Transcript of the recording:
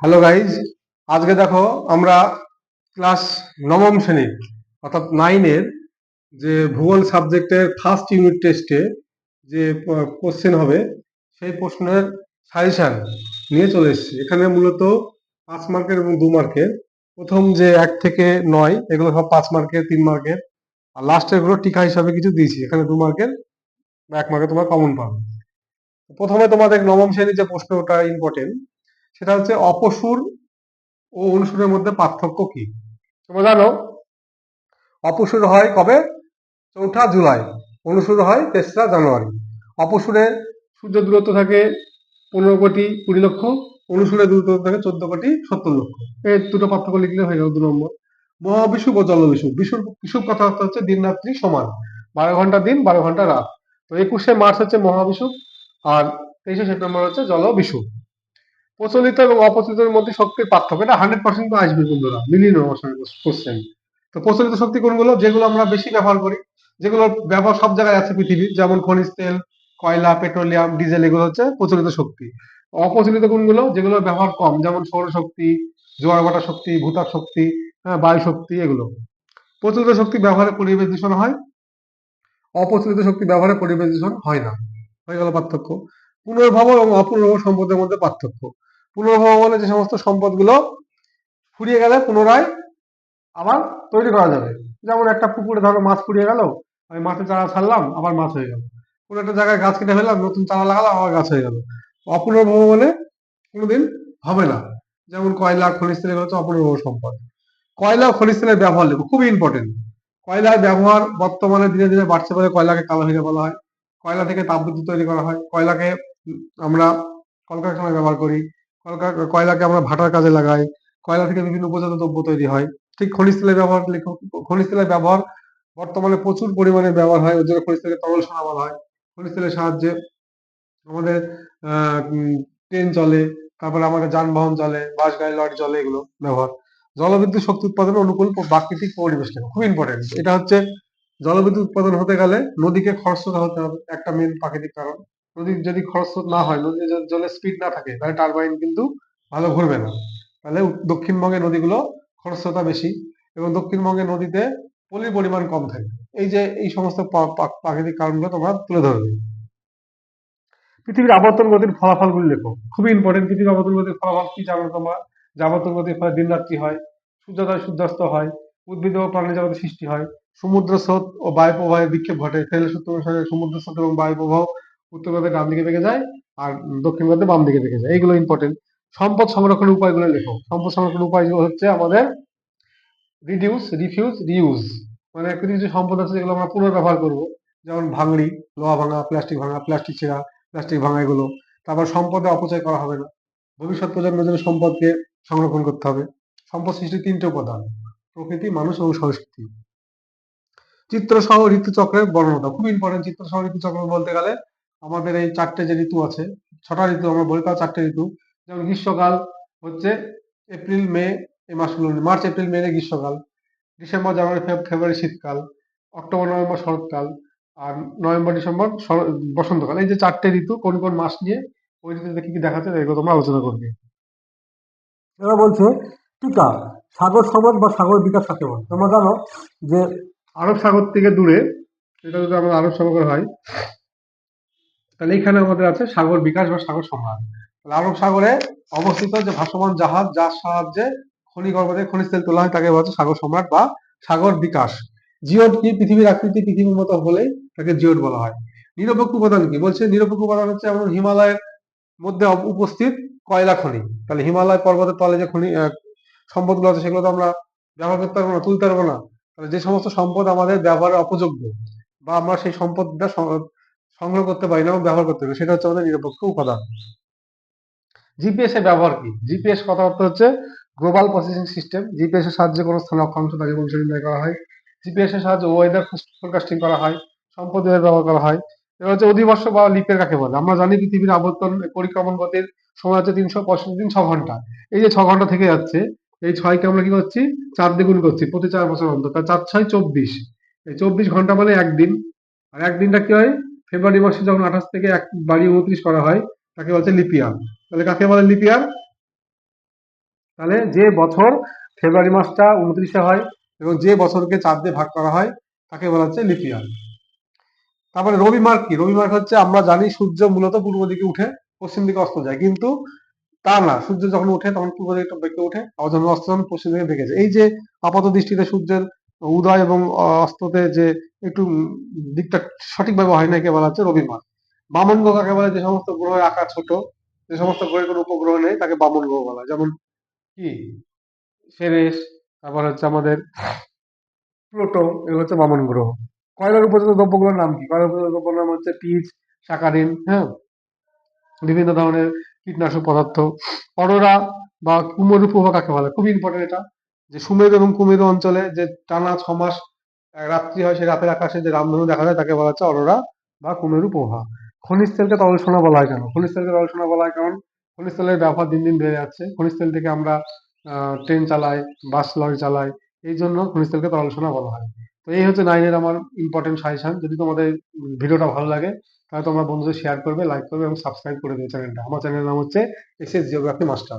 Hello guys, আজকে দেখো আমরা ক্লাস নবম শ্রেণীর অর্থাৎ নাইনের যে ভূগোল সাবজেক্টের ফার্স্ট ইউনিট টেস্টে যে কোশ্চেন হবে সেই প্রশ্নের সাজেশন নিয়ে চলে এসেছি। এখানে মূলত 5 মার্কের এবং 2 মার্কের, প্রথম যে 1 থেকে 9 এগুলো সব 5 মার্কের, 3 মার্কের, আর লাস্টের গুলো টিকা হিসাবে কিছু দিয়েছি। এখানে 2 মার্কের বা 1 মার্কে তোমার কমন পাবে। প্রথমে তোমাদের নবম শ্রেণীর যে প্রশ্নটা ইম্পর্টেন্ট, সেটা হচ্ছে অপসূর ও অনুসূরের মধ্যে পার্থক্য কি। তোমরা জানো অপসূর হয় কবে? 4 জুলাই। অনুসূর হয় 3রা জানুয়ারি। অপসূরে সূর্য দূরত্ব থাকে 15,20,00,000। অনুসূরে দূরত্ব থাকে 14,70,00,000। এই দুটো পার্থক্য লিখলে হয়ে গেল 2 নম্বর। মহাবিষুব ও জলবিষুব। বিষুব কথা হচ্ছে দিন রাত্রি সমান, 12 ঘন্টা দিন 12 ঘন্টা রাত। তো 21শে মার্চ হচ্ছে মহাবিষুব, আর 23শে সেপ্টেম্বর হচ্ছে জলবিষুব। প্রচলিত এবং অপ্রচলিতের মধ্যে শক্তির পার্থক্য, এটা 100% আসবে বন্ধুরা, মিলিয়ে নেবো আমার সঙ্গে কোশ্চেন। তো প্রচলিত শক্তি কোনগুলো? যেগুলো আমরা বেশি ব্যবহার করি, যেগুলো ব্যবহার সব জায়গায় আছে পৃথিবীর, যেমন খনিজ তেল, কয়লা, পেট্রোলিয়াম, ডিজেল, এগুলো হচ্ছে প্রচলিত শক্তি। অপ্রচলিত কোনগুলো? যেগুলো ব্যবহার কম, যেমন সৌরশক্তি, জোয়ার ভাটা শক্তি, ভূতাপ শক্তি, হ্যাঁ, বায়ু শক্তি, এগুলো। প্রচলিত শক্তি ব্যবহারে পরিবেশ দূষণ হয়, অপ্রচলিত শক্তি ব্যবহারে পরিবেশ দূষণ হয় না। হয়ে গেল পার্থক্য। পুনর্ভব এবং অপুনর্ভব সম্পদের মধ্যে পার্থক্য। পুনর্ভব মানে যে সমস্ত সম্পদগুলো ফুরিয়ে গেলে পুনরায় আবার তৈরি করা যাবে। যেমন একটা পুকুরে ধরো মাছ ফুরিয়ে গেল, আমি মাছের চারা ছাড়লাম, আবার মাছ হয়ে গেল। কোনো একটা জায়গায় গাছ কেটে ফেললাম, নতুন চারা লাগালাম, আবার গাছ হয়ে গেল। অপুনর্ভব মানে কোনোদিন হবে না। যেমন কয়লা, খনিজ তেল, এগুলো হচ্ছে অপুনর্ভব সম্পদ। কয়লা ও খনিজ তেলের ব্যবহার লেখো, খুবই ইম্পর্টেন্ট। কয়লার ব্যবহার বর্তমানে ধীরে ধীরে বাড়ছে বলে কয়লাকে কালো হিরে বলা হয়। কয়লা থেকে তাপবিদ্যুৎ তৈরি করা হয়। কয়লাকে আমরা কলকারখানায় ব্যবহার করি। কয়লাকে আমরা ভাটার কাজে লাগাই। কয়লা থেকে বিভিন্ন উপজাত দ্রব্য তৈরি হয়। ঠিক খনিজ তেলের ব্যবহার লেখো। খনিজ তেলের ব্যবহার বর্তমানে প্রচুর পরিমাণে ব্যবহার হয়, ওর জন্য খনিজ তেলকে তরল সোনা বলা হয়। খনিজ তেলের সাহায্যে আমাদের ট্রেন চলে, তারপরে আমাদের যানবাহন চলে, বাস গাড়ি লরি চলে, এগুলো ব্যবহার। জলবিদ্যুৎ শক্তি উৎপাদনের অনুকূল প্রাকৃতিক পরিবেশ লেখা, খুব ইম্পর্টেন্ট। এটা হচ্ছে জলবিদ্যুৎ উৎপাদন হতে গেলে নদীকে খরস্রোত হতে হবে, একটা মেন প্রাকৃতিক কারণ। নদীর যদি খরস্রোত না হয়, নদীর জলের স্পিড না থাকে, তাহলে টারবাইন কিন্তু ভালো ঘুরবে না। তাহলে দক্ষিণবঙ্গের নদীগুলো খরস্রোতা বেশি, এবং দক্ষিণবঙ্গের নদীতে পলির পরিমাণ কম থাকে। এই সমস্ত প্রাকৃতিক কারণগুলো তোমরা তুলে ধরবে। পৃথিবীর আবর্তন গতির ফলাফলগুলি লেখো, খুবই ইম্পর্টেন্ট। পৃথিবীর আবর্তন গতির ফলাফল কি জানো তোমরা? যে আবর্তন গতির ফলে দিন রাত্রি হয়, সূর্যোদয় সূর্যাস্ত হয়, উদ্ভিদ ও প্রাণী জগতের সৃষ্টি হয়, সমুদ্র স্রোত ও বায়ু প্রবাহের বিক্ষেপ ঘটে। ফেরেল সূত্র অনুসারে সমুদ্র স্রোত এবং বায়ু প্রবাহ উত্তর গতে ডান দিকে বেঁকে যায়, আর দক্ষিণ গতে বাম দিকে বেঁকে যায়। এইগুলো ইম্পর্টেন্ট। সম্পদ সংরক্ষণের উপায়গুলো লেখো। সম্পদ সংরক্ষণের উপায়গুলো হচ্ছে আমাদের রিডিউস, রিফিউজ, রিউজ। মানে কিছু কিছু সম্পদ আছে যেগুলো আমরা পুনর্ব্যবহার করবো, যেমন ভাঙড়ি, লোহা ভাঙা, প্লাস্টিক ভাঙা, প্লাস্টিক ছেঁড়া, প্লাস্টিক ভাঙা, এগুলো। তারপর সম্পদে অপচয় করা হবে না। ভবিষ্যৎ প্রজন্মের জন্য সম্পদকে সংরক্ষণ করতে হবে। সম্পদ সৃষ্টির 3টে উপাদান: প্রকৃতি, মানুষ এবং সংস্কৃতি। চিত্র সহ ঋতুচক্রের বর্ণনা দাও, খুব ইম্পর্টেন্ট। চিত্র সহ ঋতুচক্র বলতে গেলে আমাদের এই 4টে যে ঋতু আছে, 6টা ঋতু আমরা বলি, তাও 4টে ঋতু। যেমন গ্রীষ্মকাল হচ্ছে এপ্রিল মে, এই মাসগুলো, মার্চ এপ্রিল মে গ্রীষ্মকাল, ডিসেম্বর জানুয়ারি ফেব্রুয়ারি শীতকাল, অক্টোবর নভেম্বর শরৎকাল, আর নভেম্বর ডিসেম্বর বসন্তকাল। এই যে 4টে ঋতু, কোন কোন মাস নিয়ে ওই ঋতুতে কি কি দেখাচ্ছে এগুলো তোমরা আলোচনা করবে। এবার বলছে টিকা, সাগর সমাজ বা সাগর বিকাশ কাকে বলে। তোমরা জানো যে আরব সাগর থেকে দূরে, এটা যদি আমাদের আরব সাগর হয়, তাহলে এখানে আমাদের আছে সাগর বিকাশ বা সাগর সম্রাট। তাহলে আরব সাগরে অবস্থিত যে ভাসমান জাহাজ, যার সাহায্যে খনিগর্ভ থেকে খনিজ তেল তোলা হয়, তাকে বলা হচ্ছে সাগর সম্রাট বা সাগর বিকাশ। জিওড কি? পৃথিবীর আকৃতি পৃথিবীর মতো হলেই তাকে জিওড বলা হয়। নিরপেক্ষ উপাদান কি? বলছে নিরপেক্ষ উপাদান হচ্ছে আমাদের হিমালয়ের মধ্যে উপস্থিত কয়লা খনি। তাহলে হিমালয় পর্বতের তলে যে খনি সম্পদগুলো আছে, সেগুলো তো আমরা ব্যবহার করতে পারবো না, তুলতে পারবো না। তাহলে যে সমস্ত সম্পদ আমাদের ব্যবহারের অপযোগ্য, বা আমরা সেই সম্পদটা সংগ্রহ করতে পারি না এবং ব্যবহার করতে পারি না, সেটা হচ্ছে আমাদের নিরপেক্ষ উপাদান। জিপিএস এর ব্যবহার কি? জিপিএস কথা অর্থ হচ্ছে গ্লোবাল প্রসেসিং সিস্টেম। জিপিএস এর সাহায্যে কোনো স্থান অক্ষাংশ তাকে পৌঁছে নির্ণয় করা হয়। জিপিএস এর সাহায্যে ওয়েদার ফোরকাস্টিং করা হয়। সম্পদের ব্যবহার করা হয়। এবার হচ্ছে অধিবর্ষ বা লিপের কাকে বলে। আমরা জানি পৃথিবীর আবর্তন পরিক্রমণ গতির সময় হচ্ছে 365 দিন 6 ঘন্টা। এই যে 6 ঘন্টা থেকে যাচ্ছে, এই 6কে আমরা কি করছি? 4 দিয়ে গুণ করছি প্রতি 4 বছর অন্তর। তার 4×6 = 24। এই 24 ঘন্টা মানে একদিন। আর একদিনটা কি হয়? ফেব্রুয়ারি মাসে যখন 28 থেকে 1 বাড়িয়ে 29 করা হয়, তাকে বলছে লিপিয়ার। তাহলে কাকে বলে লিপিয়ার? তাহলে যে বছর ফেব্রুয়ারি মাসটা 29-এ হয় এবং যে বছরকে 4 দিয়ে ভাগ করা হয় তাকে বলা হচ্ছে লিপ ইয়ার। তারপরে রবি মার্ক কি? রবি মার্ক হচ্ছে, আমরা জানি সূর্য মূলত পূর্ব দিকে উঠে পশ্চিম দিকে অস্ত যায়, কিন্তু তা না, সূর্য যখন উঠে তখন পূর্ব দিকে বেঁকে ওঠে, আবার যখন অস্ত তখন পশ্চিম দিকে বেঁকে যায়। এই যে আপাত দৃষ্টিতে সূর্যের উদয় এবং অস্ততে যে একটু দিকটা সঠিকভাবে হয় না, একে বলা হচ্ছে রবি মার্ক। বামন গ্রহ কাকে বলে? যে সমস্ত গ্রহের আকার ছোট, যে সমস্ত গ্রহের কোনো উপগ্রহ নেই, তাকে বামন গ্রহ বলা হয়। যেমন কি সেরেস, তারপর হচ্ছে আমাদের প্লুটো, এগুলো হচ্ছে বামন গ্রহ। কয়লার উপজাত দ্রব্যগুলোর নাম কি? কয়লার উপজাত দ্রব্যের নাম হচ্ছে পিচ, সাকারিন, হ্যাঁ, বিভিন্ন ধরনের কীটনাশক পদার্থ। অরোরা বা কুমেরু প্রভা কাকে বলে? খুব ইম্পর্টেন্ট এটা, যে সুমেরু এবং কুমেরু অঞ্চলে যে টানা 6 মাস রাত্রি হয়, সেই রাতের আকাশে যে রামধনু দেখা যায় তাকে বলা হচ্ছে অরোরা বা কুমেরু প্রভা। খনিজ তেলকে তরল সোনা বলা হয় কেন? খনিজ তেলকে তরল সোনা বলা হয় কারণ খনিজ তেলের ব্যবহার দিন দিন বেড়ে যাচ্ছে। খনিজ তেল থেকে আমরা ট্রেন চালাই, বাস লরি চালাই, এই জন্য খনিজ তেলকে তরল সোনা বলা হয়। তো এই হচ্ছে 9 এর আমার ইম্পর্টেন্ট সাজেশন। যদি তোমাদের ভিডিওটা ভালো লাগে তাহলে তোমরা বন্ধুদের শেয়ার করবে, লাইক করবে এবং সাবস্ক্রাইব করে দেবে চ্যানেলটা। আমার চ্যানেলের নাম হচ্ছে এসএস জিওগ্রাফি মাস্টার।